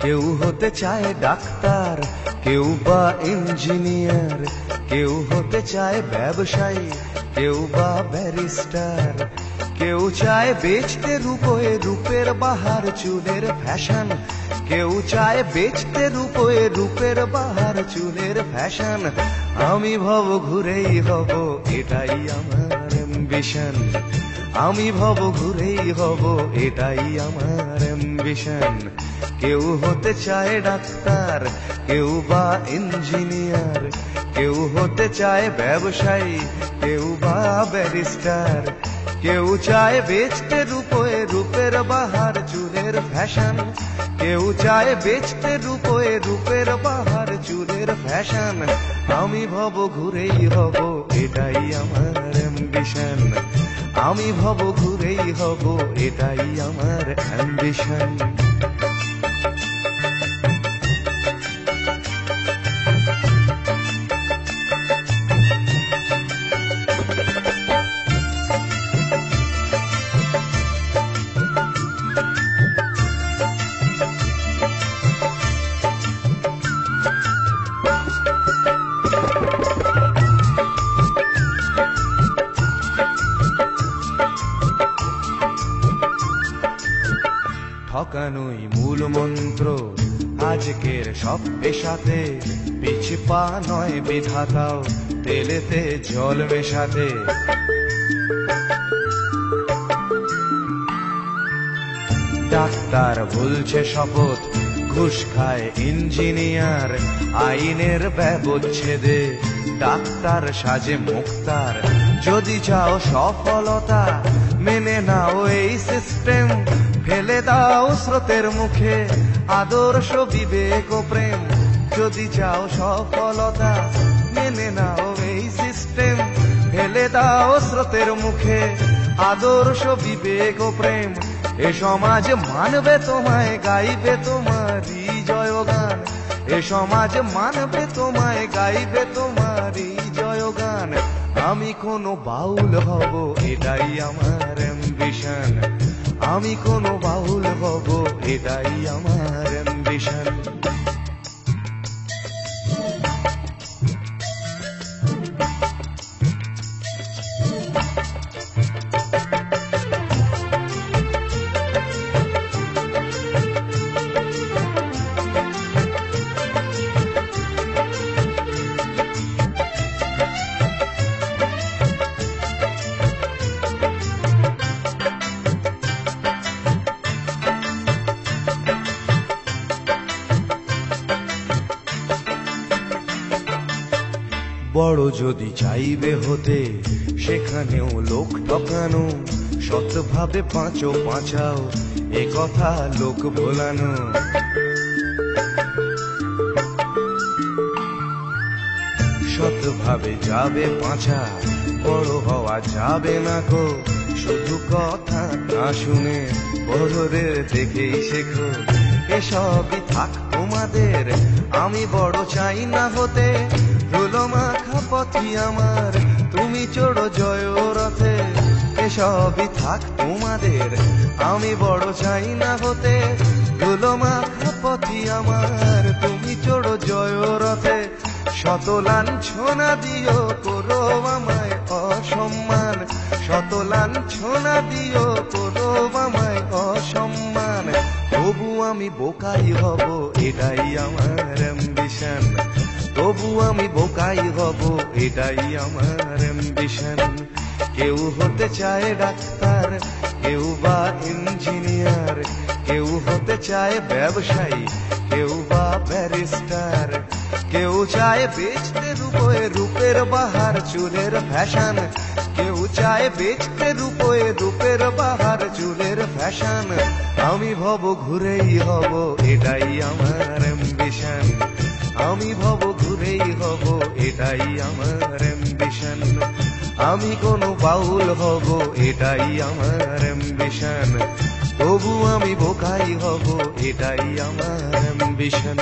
কেউ হতে চায় ডাক্তার, কেউ বা ইঞ্জিনিয়ার, কেউ হতে চায় ব্যবসায়ী, কেউ বা ব্যারিস্টার, কেউ চায় বেচতে রূপে রূপের বাহার চুলের ফ্যাশন, কেউ চায় বেচতে রূপে রূপের বাহার চুলের ফ্যাশন। আমি ভব ঘুরেই হব, এটাই আমার অ্যাম্বিশন। আমি ভব ঘুরেই হব, এটাই আমার অ্যাম্বিশন। কেউ হতে চায় ডাক্তার, কেউ বা ইঞ্জিনিয়ার, কেউ হতে চায় ব্যবসায়ী, কেউ বা ব্যারিস্টার, কেউ চায় বেচতে রূপে রূপের বাহার চুলের ফ্যাশন, কেউ চায় বেচতে রূপে রূপের বাহার চুলের ফ্যাশন। আমি ভব ঘুরেই হব, এটাই আমার অ্যাম্বিশন। আমি ভব ঘুরেই হব, এটাই আমার অ্যাম্বিশন। ঠকানোই মূল মন্ত্র আজকের সব পেশাতে, পিছে পা নয় বিধাতাও তেলেতে জল মেশাতে। ডাক্তার বলছে শপথ, ঘুষ খায় ইঞ্জিনিয়ার, আইনের ব্যবচ্ছেদে ডাক্তার সাজে মুক্তার। যদি চাও সফলতা মেনে নাও এই সিস্টেম, ফেলে দাও স্রোতের মুখে আদর্শ বিবেক ও প্রেম। যদি চাও সফলতা মেনে নাও এই সিস্টেম, ফেলে দাও স্রোতের মুখে আদর্শ বিবেক ও প্রেম। এ সমাজ মানবে তোমায়, গাইবে তোমারই জয়গান। এ সমাজ মানবে তোমায়, গাইবে তোমারই জয়গান। আমি কোনো বাউল হব, এটাই আমার অ্যাম্বিশন। আমি কোনো বাউল হব, এটাই আমার অ্যাম্বিশন। বড় যদি চাইবে হতে, সেখানেও লোক ঠকানো, সৎভাবে পাঁচো পাঁচাও, এ কথা লোক ভোলানো। সৎভাবে যাবে পাঁচা, বড় হওয়া যাবে না গো। শুধু কথা না শুনে বড়দের দেখেই শেখো। এসবই থাক তোমাদের, আমি বড় চাই না হতে। ধুলো মাখা পথি আমার, তুমি চড়ো জয় রথে। এসবই থাক তোমাদের, আমি বড় চাই না হতে। ধুলো মাখা পথি আমার, তুমি চড়ো জয় রথে। শত লাঞ্ছনা দিও করো আমায় অসম্মান, শত লাঞ্ছনা দিও করো আমায় অসম্মান। তবু আমি বোকাই হব, এটাই আমার অ্যাম্বিশন। তবু আমি বোকাই হব, এটাই আমার অ্যাম্বিশন। কেউ হতে চায় ডাক্তার, কেউ বা ইঞ্জিনিয়ার, কেউ হতে চায় ব্যবসায়ী, কেউ বা ব্যারিস্টার, কেউ চায় বেচতে রূপে রূপে রূপের বাহার চুলের ফ্যাশন, কেউ চায় বেচতে রূপে রূপের বাহার চুলের ফ্যাশন। আমি ভব ঘুরেই হব, এটাই আমার অ্যাম্বিশন। আমি ভব ঘুরেই হব, এটাই আমার অ্যাম্বিশন। আমি কোনো বাউল হব, এটাই আমার অ্যাম্বিশন। তবু আমি বোকাই হব, এটাই আমার অ্যাম্বিশন।